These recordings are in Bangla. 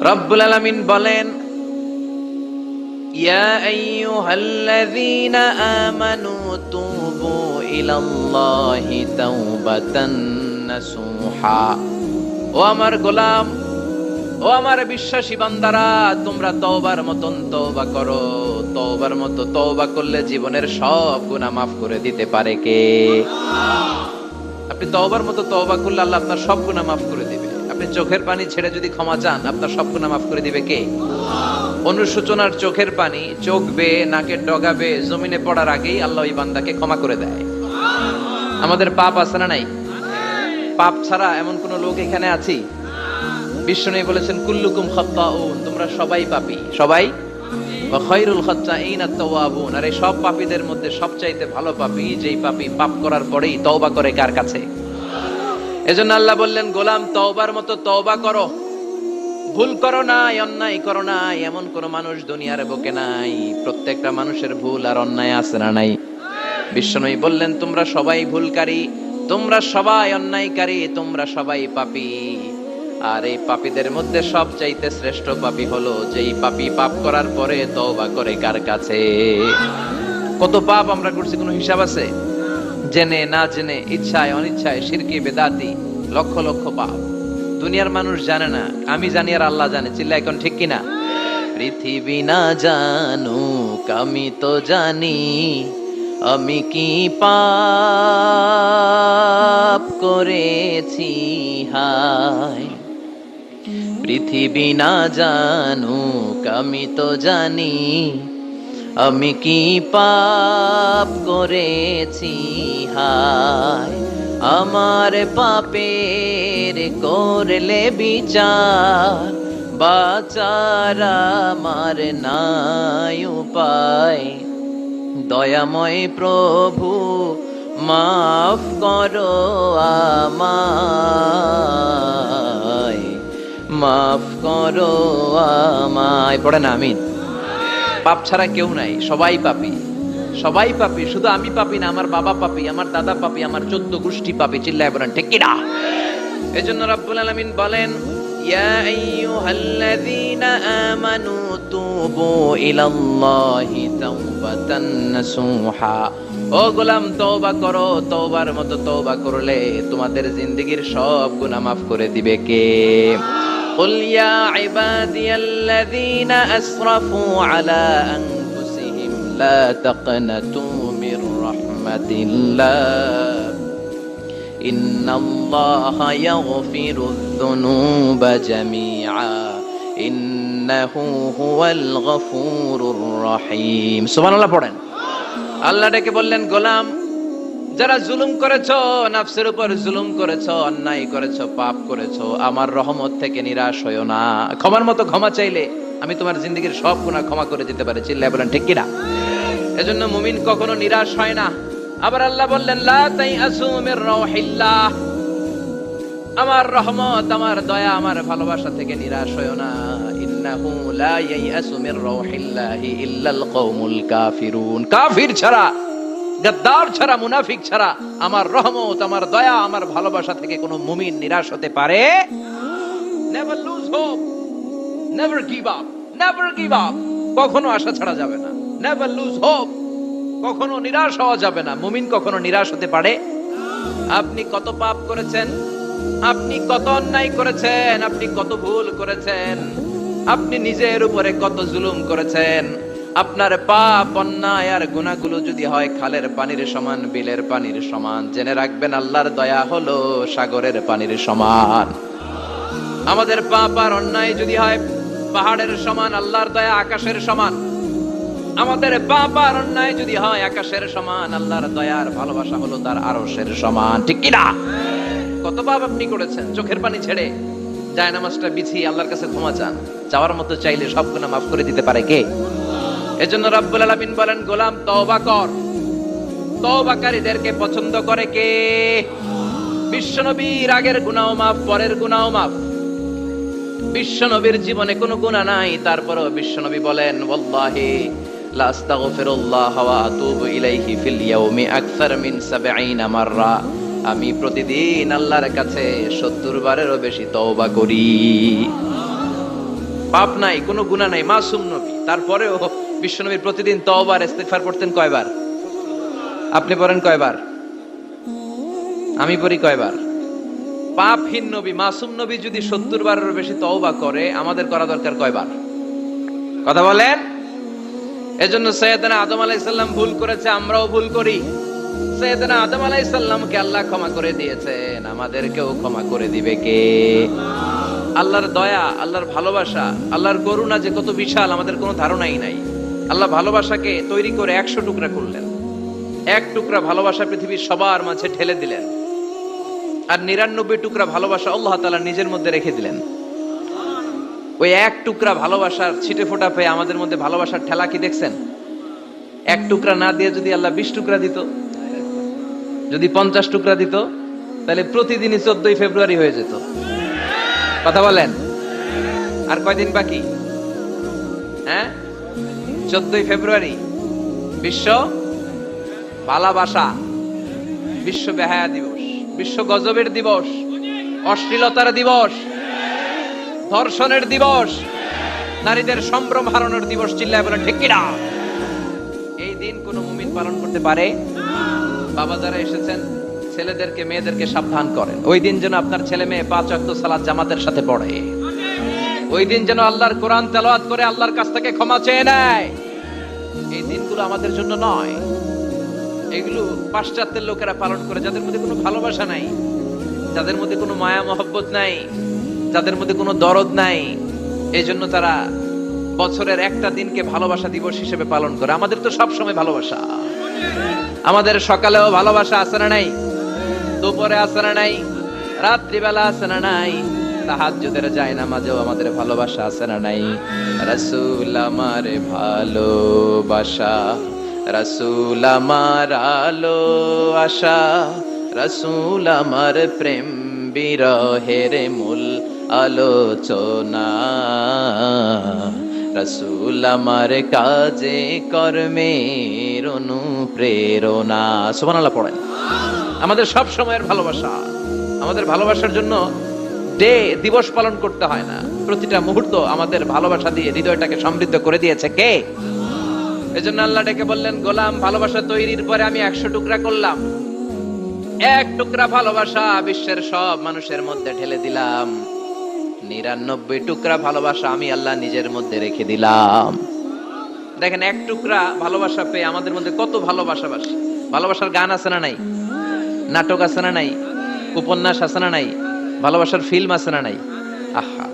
রব্বুল আলামিন বলেন, ইয়া আইয়ুহাল্লাযীনা আমানু তুবু ইলাল্লাহি তাওবাতান নাসুহা। ও আমার গোলাম, ও আমার বিশ্বাসী বান্দারা, তোমরা তওবার মতন তওবা করো। তওবার মতো তওবা করলে জীবনের সব গুনাহ মাফ করে দিতে পারে কে? আপনি তওবার মতো তওবা করলে আল্লাহ আপনার সব গুনাহ মাফ করে দিবে। আপনি চোখের পানি ছেড়ে যদি ক্ষমা চান, আপনার সব গুনাহ মাফ করে দিবে কে? অনুশোচনার চোখের পানি চোখ বেয়ে নাকের ডগা বেয়ে জমিনে পড়ার আগেই আল্লাহ ওই বান্দাকে ক্ষমা করে দেয়। আমাদের পাপ আছে না নাই? পাপ ছাড়া এমন কোন লোক এখানে আছি? বিশ্বনবী বলেছেন, কুল্লুকুম খাত্তাউন, তোমরা সবাই পাপী, সবাই। ওয়া খায়রুল খাত্তাইনা আত-তাওয়াবুন, আর এই সব পাপীদের মধ্যে সবচাইতে ভালো পাপী যেই পাপী পাপ করার পরেই তওবা করে কার কাছে? এজন্য আল্লাহ বললেন, গোলাম তওবার মতো তওবা করো। ভুল করো নাই, অন্যায় করো নাই, এমন কোন মানুষ দুনিয়ার বুকে নাই। প্রত্যেকটা মানুষের ভুল আর অন্যায় আছে না নাই? বিশ্বনবী বললেন, তোমরা সবাই ভুলকারী, তোমরা সবাই অন্যায়কারী, তোমরা সবাই পাপী। আর এই পাপীদের মধ্যে সবচাইতে শ্রেষ্ঠ পাপী হলো যেই পাপী পাপ করার পরে তওবা করে কার কাছে? কত পাপ আমরা করছি, কোনো হিসাব আছে? জেনে না জেনে, ইচ্ছায় অনিচ্ছায়, শিরকি বেদাতি, লক্ষ লক্ষ পাপ। দুনিয়ার মানুষ জানে না, আমি জানি আর আল্লাহ জানে। চিল্লা এখন ঠিক কিনা? পৃথিবী না জানুক আমি তো জানি, আমি কি পাপ করেছি হায়। পৃথিবী না জানুক আমি তো জানি, আমি কি পাপ করেছি হায়। আমার পাপের করলে বিচার, বাঁচার আমার নাই উপায়। দয়াময় প্রভু মাফ করো আমায়, মাফ করো আমায়। পড়েন আমিন। পাপ ছাড়া কেউ নাই, সবাই পাপী, সবাই পাপী। শুধু আমি পাপী না, আমার বাবা পাপী, আমার দাদা পাপী, আমার 14 গোষ্ঠী পাপী। চিল্লায় বলেন ঠিক কিনা? এজন্য রব্বুল আলামিন বলেন, ইয়া আইয়ুহাল্লাযীনা আমানু তুবু ইলাল্লাহি তাওবাতান নাসুহা। ও গোলাম তওবা করো, তওবার মতো তওবা করলে তোমাদের জিন্দেগীর সব গুনাহ মাফ করে দিবে কে? কুল ইয়া ইবাদিয়াল্লাযীনা আসরাফু আলা আনফুসিহিম লা তাকনাতু মির রাহমাতিল্লাহ ইন্নাল্লাহা ইয়াগফিরুয যুনুবা জামিআ ইন্নাহু হুয়াল গফুরুর রহিম। সুবহানাল্লাহ পড়েন। আল্লাহ ডেকে বললেন, গোলাম যারা জুলুম করেছো, নফসের উপর জুলুম করেছো, অন্যায় করেছো, পাপ করেছো, আমার রহমত থেকে নিরাশ হয়ো না। ক্ষমার মতো ক্ষমা চাইলে আমি তোমার জিন্দেগীর সব গুনাহ ক্ষমা করে দিতে পারি। চিল্লায় বলেন ঠিক কিনা? এজন্য মুমিন কখনো নিরাশ হয় না। আবার আল্লাহ বললেন, লা তাইআসু মির রাউহিল্লাহ, আমার রহমত, আমার দয়া, আমার ভালোবাসা থেকে নিরাশ হয়ো না। ইন্নাহু লা ইয়াইআসু মির রাউহিল্লাহি ইল্লাল কওমুল কাফিরুন, কাফির ছাড়া, গাদ্দার ছাড়া, মুনাফিক ছাড়া আমার রহমত, আমার দয়া, আমার ভালোবাসা থেকে কোনো মুমিন নিরাশ হতে পারে? Never lose hope, never give up, never give up. কখনো আশা ছাড়া যাবে না। নেভার লুজ হোপ, কখনো নিরাশ হওয়া যাবে না। মুমিন কখনো নিরাশ হতে পারে? আপনি কত পাপ করেছেন, আপনি কত অন্যায় করেছেন, আপনি কত ভুল করেছেন, আপনি নিজের উপরে কত জুলুম করেছেন। আপনার পাপ, অন্যায় আর গুনাহগুলো যদি হয় খালের পানির সমান, বিলের পানির সমান, জেনে রাখবেন আল্লাহর দয়া হলো সাগরের পানির সমান। আমাদের পাপ আর অন্যায় যদি হয় পাহাড়ের সমান, আল্লাহর দয়া আকাশের সমান। আমাদের পাপ আর অন্যায় যদি হয় আকাশের সমান, আল্লাহর দয়ার ভালোবাসা হলো তার আরশের সমান। ঠিক কিনা? কত পাপ আপনি করেছেন, চোখের পানি ছেড়ে জায়নামাজটা বিছিয়ে আল্লাহর কাছে ক্ষমা চান। চাওয়ার মতো চাইলে সব গুনাহ মাফ করে দিতে পারে কে? এজন্য রব্বুল আলামিন বলেন, গোলাম তওবা কর। তওবাকারীদেরকে পছন্দ করে কে? বিশ্বনবীর আগের গুনাহ মাফ, পরের গুনাহ মাফ। বিশ্বনবীর জীবনে কোনো গুনাহ নাই, তারপরেও বিশ্বনবী বলেন, ওয়াল্লাহি লা আস্তাগফিরুল্লাহ ওয়া আতুবু ইলাইহি ফিল ইয়াউমি আকসার মিন ৭০ মাররা। আমি প্রতিদিন আল্লাহর কাছে ৭০ বারেরও বেশি তওবা করি। পাপ নাই, কোনো গুনাহ নাই, মাসুম নবী। তারপরেও বিশ্বনবী প্রতিদিন তওবা আর ইস্তিগফার পড়তেন কয়বার? আপনি পড়েন কয়বার? আমি পড়ি কয়বার? পাপহীন নবী, মাসুম নবী যদি 70 বারেরও বেশি তওবা করে, আমাদের করা দরকার কয়বার? কথা বলেন। এজন্য সৈয়দনা আদম আলাইহিস সালাম ভুল করেছে, আমরাও ভুল করি। সৈয়দনা আদম আলাইহিস সালামকে আল্লাহ ক্ষমা করে দিয়েছেন, আমাদেরকেও ক্ষমা করে দিবে কে? আল্লাহর দয়া, আল্লাহর ভালোবাসা, আল্লাহর করুণা যে কত বিশাল আমাদের কোনো ধারণাই নাই। আল্লাহ ভালোবাসাকে তৈরি করে 100 টুকরা করলেন। এক টুকরা ভালোবাসা পৃথিবীর সবার মাঝে ঢেলে দিলেন, আর 99 টুকরা ভালোবাসা আল্লাহ তাআলা নিজের মধ্যে রেখে দিলেন। ওই এক টুকরা ভালোবাসার ছিটে ফোঁটা পেয়ে আমাদের মধ্যে ভালোবাসার ঠেলা কি দেখছেন? এক টুকরা না দিয়ে যদি আল্লাহ 20 টুকরা দিত, যদি 50 টুকরা দিত, তাহলে প্রতিদিনই 14 ফেব্রুয়ারি হয়ে যেত। কথা বলেন। আর কয়দিন বাকি? হ্যাঁ, 14 ফেব্রুয়ারি বিশ্ব ভালোবাসা, বিশ্ব বেহায়া দিবস, বিশ্ব গজবের দিবস, অশ্লীলতার দিবস, ধর্ষণের দিবস, নারীদের সম্ভ্রম হারানোর দিবস। চিল্লায় বলেন ঠিক কিনা? এই দিন কোন মুমিন পালন করতে পারে? বাবা যারা এসেছেন, ছেলেদেরকে মেয়েদেরকে সাবধান করেন, ওই দিন যেন আপনার ছেলে মেয়ে 5 ওয়াক্ত সালাত জামাতের সাথে পড়ে। ওই দিন যেন আল্লাহর কোরআন তেলাওয়াত করে আল্লাহর কাছ থেকে ক্ষমা চেয়ে নেয়। এই দিনগুলো আমাদের জন্য নয়, এগুলো পাশ্চাত্যের লোকেরা পালন করে, যাদের মধ্যে কোনো ভালোবাসা নাই, যাদের মধ্যে কোনো মায়া মহব্বত নাই, যাদের মধ্যে কোনো দরদ নাই। এই জন্য তারা বছরের একটা দিনকে ভালোবাসা দিবস হিসেবে পালন করে। আমাদের তো সব সময় ভালোবাসা, আমাদের সকালেও ভালোবাসা আছে না নাই? দুপুরে আছে না নাই? রাত্রিবেলা আছে না নাই? তাহাজ্জুদের জায়নামাজেও আমাদের ভালোবাসা আছে না নাই? রাসূল আমার ভালোবাসা, রাসূল আমার আলো আশা, রাসূল আমার প্রেম বিরহের মূল আলোচনা, রাসূল আমার কাজে কর্মের অনুপ্রেরণা। সুবহানাল্লাহ পড়েন। আমাদের সব সময়ের ভালোবাসা, আমাদের ভালোবাসার জন্য দিবস পালন করতে হয় না। প্রতিটা মুহূর্ত আমাদের ভালোবাসা দিয়ে হৃদয়টাকে সমৃদ্ধ করে দিয়েছে কে? এজন্য আল্লাহ ডেকে বললেন, গোলাম ভালোবাসা তৈরির পরে আমি 100 টুকরা করলাম। এক টুকরা ভালোবাসা বিশ্বের সব মানুষের মধ্যে ঢেলে দিলাম। 99 টুকরা ভালোবাসা আমি আল্লাহ নিজের মধ্যে রেখে দিলাম। দেখেন, এক টুকরা ভালোবাসা পেয়ে আমাদের মধ্যে কত ভালোবাসাবাসী। ভালোবাসার গান আছে না নাই? নাটক আছে না নাই? উপন্যাস আছে না নাই? ভালোবাসার ফিল্ম আছে না নাই? আহা,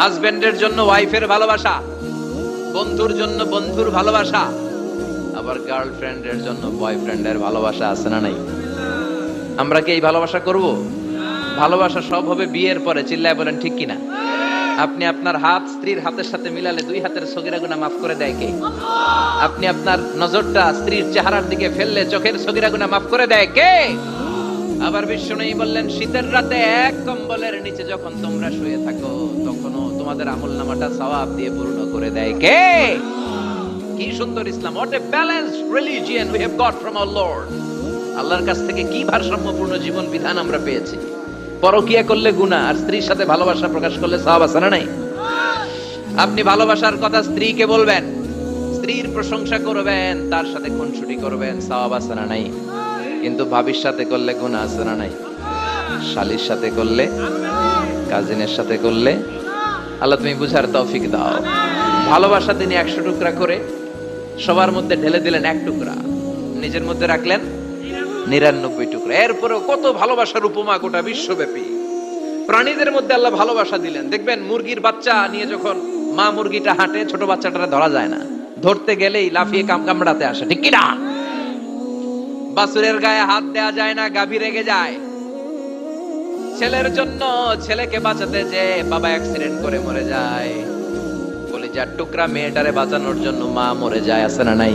হাজবেন্ডের জন্য ওয়াইফের ভালোবাসা, বন্ধুর জন্য বন্ধুর ভালোবাসা, আবার গার্লফ্রেন্ডের জন্য বয়ফ্রেন্ডের ভালোবাসা আছে না নাই? আমরা কি এই ভালোবাসা করব? ভালোবাসা সব হবে বিয়ের পরে। চিল্লায় বলেন ঠিক কিনা? আপনি আপনার হাত স্ত্রীর হাতের সাথে মিলালে 2 হাতের সগীরা গুনাহ মাফ করে দেয় কে? আপনি আপনার নজরটা স্ত্রীর চেহারার দিকে ফেললে চোখের সগীরা গুনাহ মাফ করে দেয় কে? আবার বিশ্বনবী বললেন, শীতের রাতে এক কম্বলের নিচে যখন তোমরা শুয়ে থাকো, তখনও তোমাদের আমলনামাটা সওয়াব দিয়ে পূর্ণ করে দেয় কে? কি সুন্দর ইসলাম! What a balanced religion we have got from our Lord. আল্লাহর কাছ থেকে কি ভারসাম্যপূর্ণ জীবন বিধান আমরা পেয়েছি। পরকিয়া করলে গুনাহ, আর স্ত্রীর সাথে ভালোবাসা প্রকাশ করলে সওয়াব আছে না নাই? আপনি ভালোবাসার কথা স্ত্রীকে বলবেন, স্ত্রীর প্রশংসা করবেন, তার সাথে খুনসুটি করবেন, সওয়াব আছে না নাই? কিন্তু ভাবির সাথে করলে গুনাহ আছে না নাই? শালীর সাথে করলে, কাজিনের সাথে করলে। আল্লাহ তুমি বুঝার তৌফিক দাও। ভালোবাসা তিনি 100 টুকরা করে সবার মধ্যে ঢেলে দিলেন, এক টুকরা নিজের মধ্যে রাখলেন 99 টুকরা। এরপরেও কত ভালোবাসার উপমা গোটা বিশ্বব্যাপী। প্রাণীদের মধ্যে আল্লাহ ভালোবাসা দিলেন। দেখবেন মুরগির বাচ্চা নিয়ে যখন মা মুরগিটা হাঁটে, ছোট বাচ্চাটা ধরা যায় না, ধরতে গেলেই লাফিয়ে কামড়াতে আসে, ঠিক কিনা? বাছুরের গায়ে হাত দেয়া যায় না, গাভী রেগে যায়। ছেলের জন্য ছেলেকে বাঁচাতে যে বাবা অ্যাক্সিডেন্ট করে মরে যায়, কলিজার টুকরা মেয়েটারে বাঁচানোর জন্য মা মরে যায়, আছে না নাই?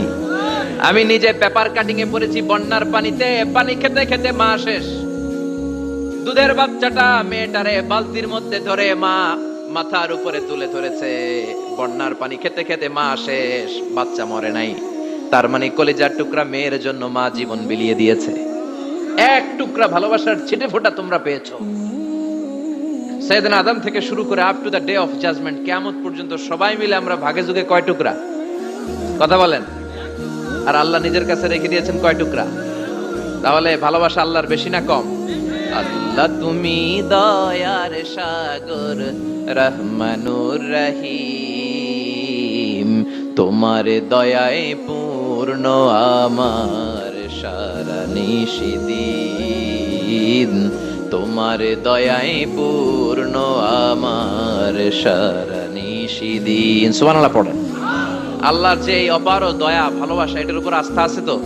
আমি নিজে পেপার কাটিং এ পড়েছি, বন্যার পানিতে পানি খেতে খেতে মা শেষ। দুধের বাচ্চাটা মেয়েটারে বালতির মধ্যে ধরে মা মাথার উপরে তুলে ধরেছে, বন্যার পানি খেতে খেতে মা শেষ, বাচ্চা মরে নাই। তার মানে কলিজার টুকরা মেয়ের জন্য মা জীবন বিলিয়ে দিয়েছে। এক টুকরা ভালোবাসার ছিটে ফোঁটা তোমরা পেয়েছো। সাইয়েদনা আদম থেকে শুরু করে up to the day of judgement, কিয়ামত পর্যন্ত সবাই মিলে আমরা ভাগে যুগে কয় টুকরা? কথা বলেন। আর আল্লাহ নিজের কাছে রেখে দিয়েছেন কয় টুকরা? তাহলে ভালোবাসা আল্লাহর বেশি না কম? আল্লাহ তুমি দয়ার সাগর, রহমানুর রহিম, তোমার দয়ায় পূর্ণ আমার সারা নিশিদিন, তোমার দয়ায় পূর্ণ আমার সারা নিশিদিন। সুবহানাল্লাহ পড়েন। আল্লাহর যে এই অপার দয়া ভালোবাসা, এটার উপর আস্থা আছে তো?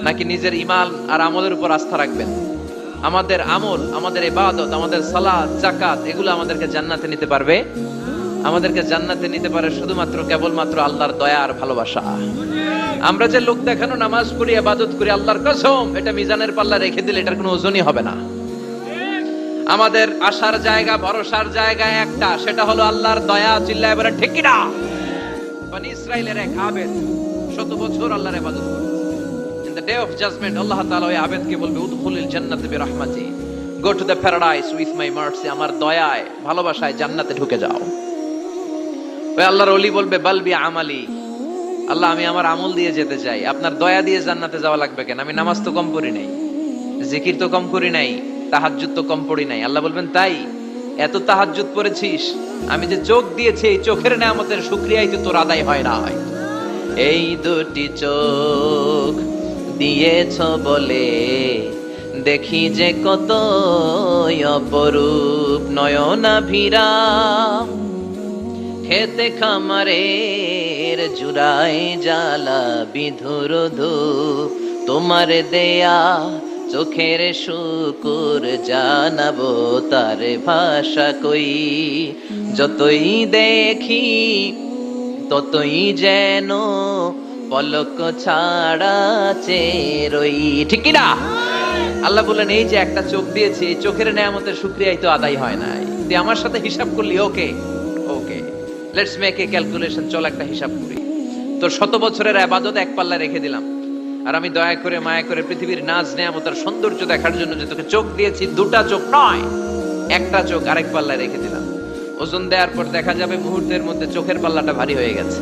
নাকি নিজের ঈমান আর আমলের উপর আস্থা রাখবেন? আমাদের আমল, আমাদের ইবাদত, আমাদের সালাত, যাকাত, এগুলো আমাদেরকে জান্নাতে নিতে পারবে? আমাদেরকে জান্নাতে নিতে পারে শুধুমাত্র কেবলমাত্র আল্লাহর দয়া আর ভালোবাসা। আমরা যে লোক দেখানো নামাজ পড়ি, ইবাদত করি, আল্লাহর কসম এটা মিজানের পাল্লা রেখে দিলে এটার কোনো ওজনই হবে না। আমাদের আশার জায়গা, ভরসার জায়গা একটা, সেটা হলো আল্লাহর দয়া। চিল্লায় বলেন ঠিক কিনা? বনি ইসরাইলের এক আবেদ 100 বছর আল্লাহর ইবাদত করে। In the day of judgment আল্লাহ তাআলা ওই আবেদকে বলবে উদখুলিল জান্নাতে বিরহমাতি, go to the paradise with my mercy, আমার দয়ায় ভালোবাসায় জান্নাতে ঢুকে যাও। ওই আল্লাহর ওলি বলবে বালবি আমালি, আল্লাহ আমি আমার আমল দিয়ে যেতে চাই, আপনার দয়া দিয়ে জান্নাতে যাওয়া লাগবে কেন? আমি নামাজ তো কম পড়ি নাই, জিকির তো কম করি নাই, তাহাজ্জুদ তো কম পড়ি নাই। আল্লাহ বলবেন তাই? এত তাহাজ্জুদ পড়েছিস, আমি যে চোখ দিয়েছি এই চোখের নেয়ামতের শুকরিয়াই তো তোর আদায় হয় না। এই দুটি চোখ দিয়েছ বলে দেখি যে কত অপরূপ নয়নাভিরা, খেতে খামারের জুড়াই জ্বালা বিধুর ধূপ, তোমার দেয়া চোখের শুকুর জানাবো তার ভাষা কই, যতই দেখি ততই যেন পলক ছাড়া চেরই। ঠিক কি না? আল্লাহ বলেন এই যে একটা চোখ দিয়েছি, এই চোখের নেয়ামতের শুকরিয়াই তো আদায় হয় নাই। তুই আমার সাথে হিসাব করলি? ওকে ওকে, লেটস মেক এ ক্যালকুলেশন, চল একটা হিসাব করি। তোর 100 বছরের ইবাদত এক পাল্লা রেখে দিলাম, আর আমি দয়া করে মায়া করে পৃথিবীর নাজ নেয়ামতের সৌন্দর্য দেখার জন্য যে তোকে চোখ দিয়েছি, দুটা চোখ নয় একটা চোখ আরেক পাল্লায় রেখে দিলাম। ওজন দেওয়ার পর দেখা যাবে মুহূর্তের মধ্যে চোখের পাল্লাটা ভারী হয়ে গেছে।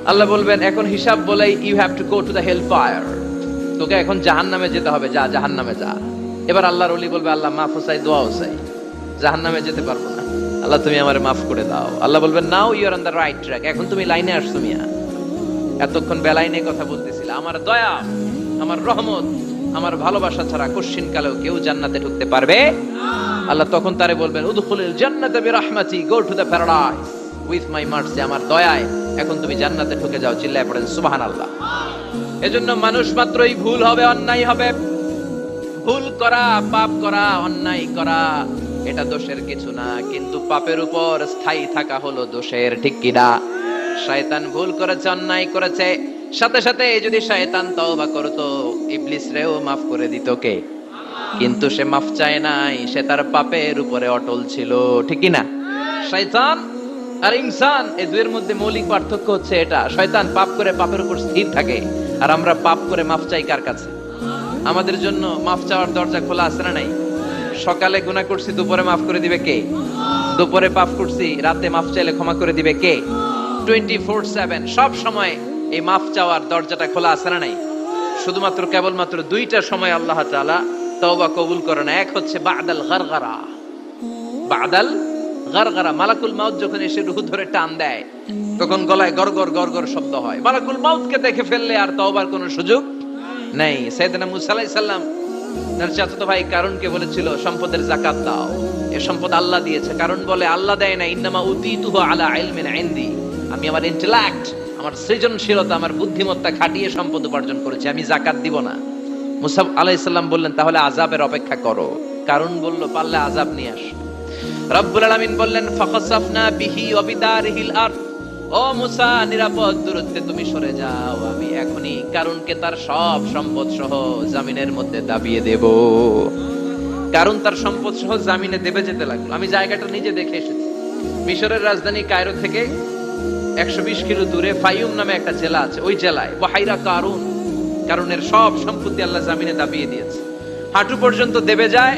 আল্লাহ বলবেন এখন হিসাব বলেই you have to go to the hell fire, তোকে এখন জাহান্নামে যেতে হবে, যা জাহান্নামে যা। এবার আল্লাহর ওলি বলবে আল্লাহ মাফ চাই, দোয়াও চাই, জাহান্নামে যেতে পারবো না, আল্লাহ তুমি আমারে মাফ করে দাও। আল্লাহ বলবেন now you are on the right track, এখন তুমি লাইনে আসছো মিয়া, এতক্ষণ বেলাইনে কথা বলতেছিলে। আমার দয়া, আমার রহমত, আমার ভালোবাসা ছাড়া কশ্চিন কালেও কেউ জান্নাতে ঢুকতে পারবে আল্লাহ তখন তারে বলবেন উদখুলিল জান্নাতা বিরহমাতি, go to the paradise with my mercy, আমার দয়ায় এখন তুমি জান্নাতে ঢুকে যাও। চিল্লায় পড়েন সুবহানাল্লাহ। এজন্য মানুষ মাত্রই ভুল হবে, অন্যায় হবে। ভুল করা, পাপ করা, অন্যায় করা এটা দোষের কিছু না, কিন্তু পাপের উপর স্থায়ী থাকা হলো দোষের। ঠিক কিনা? শয়তান ভুল করেছে, অন্যায় করেছে, সাথে সাথে যদি শয়তান তওবা করতো ইবলিস রেও মাফ করে দিত কে? কিন্তু সে মাফ চায় নাই, সে তার পাপের উপরে অটল ছিল। ঠিক কিনা? শয়তান আর ইনসান এই দুয়ের মধ্যে মৌলিক পার্থক্য হচ্ছে এটা, শয়তান পাপ করে পাপের উপর স্থির থাকে, আর আমরা পাপ করে মাফ চাই কার কাছে? আমাদের জন্য মাফ চাওয়ার দরজা খোলা আছে না নাই? সকালে গুনাহ করছি, দুপুরে মাফ করে দিবে কে? দুপুরে পাপ করছি, রাতে মাফ চাইলে ক্ষমা করে দিবে কে? 24/7 সব সময় এই মাফ চাওয়ার দরজাটা খোলা আছে না নাই? শুধুমাত্র কেবলমাত্র দুইটা সময় আল্লাহ তাআলা তওবা কবুল করেন। এক হচ্ছে বাদাল গারগারা, বাদাল গারগারা, মালাকুল মাউত যখন এসে রূহ ধরে টান দেয় তখন গলায় গরগর গরগর শব্দ হয়। মালাকুল মাউতকে দেখে ফেললে আর তওবার কোনো সুযোগ নাই। সাইয়েদনা মুসা আলাইহিস সালাম তার চাচাতো ভাই কারুনকে বলেছিল সম্পদের যাকাত দাও, এ সম্পদ আল্লাহ দিয়েছে। কারণ বলে আল্লাহ দেয় না, ইন্নামা উতিতুহু আলা ইলমিন ইনদি, আমি আমার ইন্টেলেক্ট, আমার সৃজনশীলতা, আমার বুদ্ধিমত্তা খাটিয়ে সম্পদ উপার্জন করেছি, আমি যাকাত দিব না। মুসা আলাইহিস সালাম বললেন তাহলে আযাবের অপেক্ষা করো। কারণ বলল পারলে আযাব নিয়ে আস। রব্বুল আলামিন বললেন ফাখাসাফনা বিহি ওয়া বিদারিহিল আরদ, ও মুসা নিরাপদ দূরত্বে তুমি সরে যাও, আমি এখনি কারুনকে তার সব সম্পদ সহ জমিনের মধ্যে দাবিয়ে দেব। কারণ তার সম্পদ সহ জমিনে দেবে যেতে লাগলো। আমি জায়গাটা নিজে দেখে এসেছি। মিশরের রাজধানী কায়রো থেকে 120 কিলো দূরে ফাইউম নামে একটা জেলা আছে, ওই জেলায় বাহাইরা কারুন, কারুনের সব সম্পত্তি আল্লাহ জমিনে দাবিয়ে দিয়েছে। হাঁটু পর্যন্ত দেবে যায়,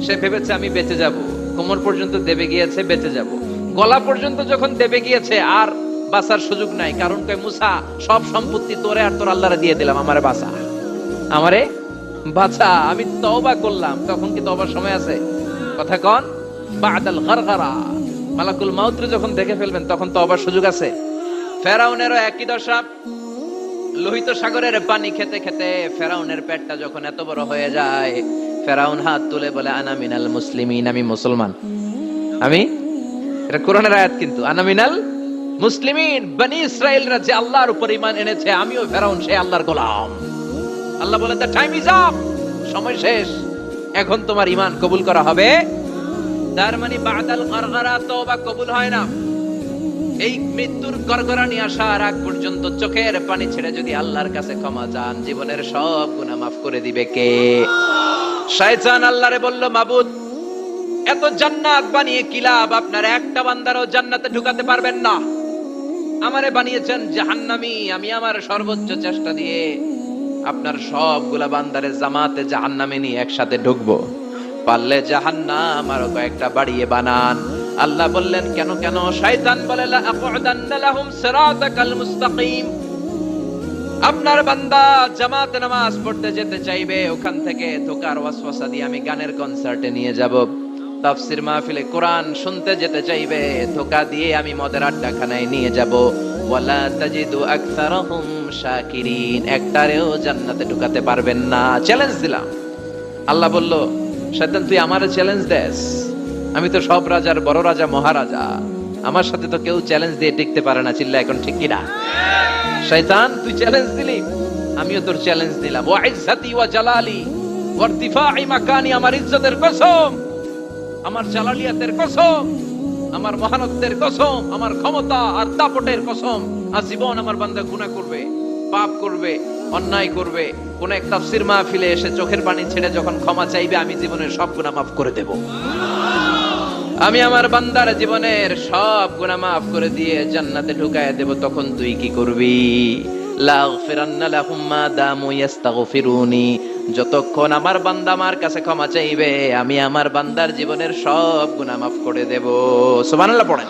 সে ভেবেছে আমি বেঁচে যাব, কোমর পর্যন্ত দেবে গিয়েছে, বেঁচে যাব। গলা পর্যন্ত যখন দেবে গিয়েছে আর বাঁচার সুযোগ নাই, কারণ কয় মুসা সব সম্পত্তি তোরে আর তোর আল্লাহরে দিয়ে দিলাম, আমারে বাঁচা, আমারে বাঁচা, আমি তওবা করলাম। তখন কি তওবার সময় আছে? কথা কন। বাদাল গারগারা, মালাকুল মাউত যখন দেখে ফেলবেন তখন তওবার সুযোগ আছে? ফেরাউনেরও একই দশা। লোহিত সাগরের পানি খেতে খেতে ফেরাউনের পেটটা যখন এত বড় হয়ে যায়, ফেরাউন হাত তুলে বলে আনা মিনাল মুসলিমিন, আমি মুসলমান। আমি, এটা কোরআনের আয়াত কিন্তু, আনা মিনাল মুসলিমিন, বনি ইসরাইলরা যে আল্লাহর উপর ঈমান এনেছে, আমিও ফেরাউন সেই আল্লাহর গোলাম। আল্লাহ বলে দ্য টাইম ইজ আপ, সময় শেষ, এখন তোমার ঈমান কবুল করা হবে। তার মানে বাদাল গারগারা তওবা কবুল হয় না। এই মৃত্যুর গড়গড়ানি আসার আগ পর্যন্ত চোখের পানি ছেড়ে যদি আল্লাহর কাছে ক্ষমা চান, জীবনের সব গুনাহ মাফ করে দিবে কে? শয়তান আল্লাহরে বলল, মাবুদ এত জান্নাত বানিয়ে কি লাভ, আপনার একটা বান্দারও জান্নাতে ঢুকাতে পারবেন না, আমারে বানিয়েছেন জাহান্নামী, আমি আমার সর্বোচ্চ চেষ্টা দিয়ে আপনার সবগুলা বান্দারে জামাতে জাহান্নামে নিয়ে একসাথে ঢুকবো, পারলে জাহান্নাম আরো কয়েকটা বাড়িয়ে বানান। আল্লাহ বললেন কেন কেন? শয়তান বলে লা আকুদান্না লাহুম সিরাতাকাল মুস্তাকিম, আপনার বান্দা জামাতে নামাজ পড়তে যেতে চাইবে, ওখান থেকে ধোকার ওয়াসওয়াসা দিয়ে আমি গানের কনসার্টে নিয়ে যাব, তাফসীর মাহফিলে কোরআন শুনতে যেতে চাইবে, ধোকা দিয়ে আমি মদের আড্ডাখানায় নিয়ে যাব, ওয়ালা তাজিদু আকসারাহুম শাকিরিন, একটারেও জান্নাতে ঢুকাতে পারবেন না। চ্যালেঞ্জ দিলাম। আল্লাহ বলল, শয়তান তুই আমারে চ্যালেঞ্জ দেস, আমি তো সব রাজার বড় রাজা, মহারাজা, আমার সাথে তো কেউ চ্যালেঞ্জ দিয়ে টিকতে পারে না। চিল্লা এখন ঠিক কিনা? শয়তান তুই চ্যালেঞ্জ দিলি, আমিও তোর চ্যালেঞ্জ দিলাম। ওয়া ইজ্জতি ওয়া জালালি ওয়া ইরতিফাই মাকানি, আমার ইজ্জতের কসম, আমার জালালিয়াতের কসম, আমার মহানত্বের কসম, আমার ক্ষমতা আর দাপটের কসম, আজীবন আমার বান্দা গুনাহ করবে, পাপ করবে, অন্যায় করবে, কোন এক তাফসীর মাহফিলে এসে চোখের পানি ছেড়ে যখন ক্ষমা চাইবে, আমি জীবনের সব গুনাহ মাফ করে দেব। আমি আমার বান্দার জীবনের সব গুনাহ মাফ করে দিয়ে জান্নাতে ঢুকায় দেব। তখন তুই কি করবি? লাগফিরান্না লাহুম মা দামু ইস্তাগফিরুনি, যতক্ষণ আমার বান্দা আমার কাছে ক্ষমা চাইবে, আমি আমার বান্দার জীবনের সব গুনাহ মাফ করে দেব। সুবহানাল্লাহ পড়েন।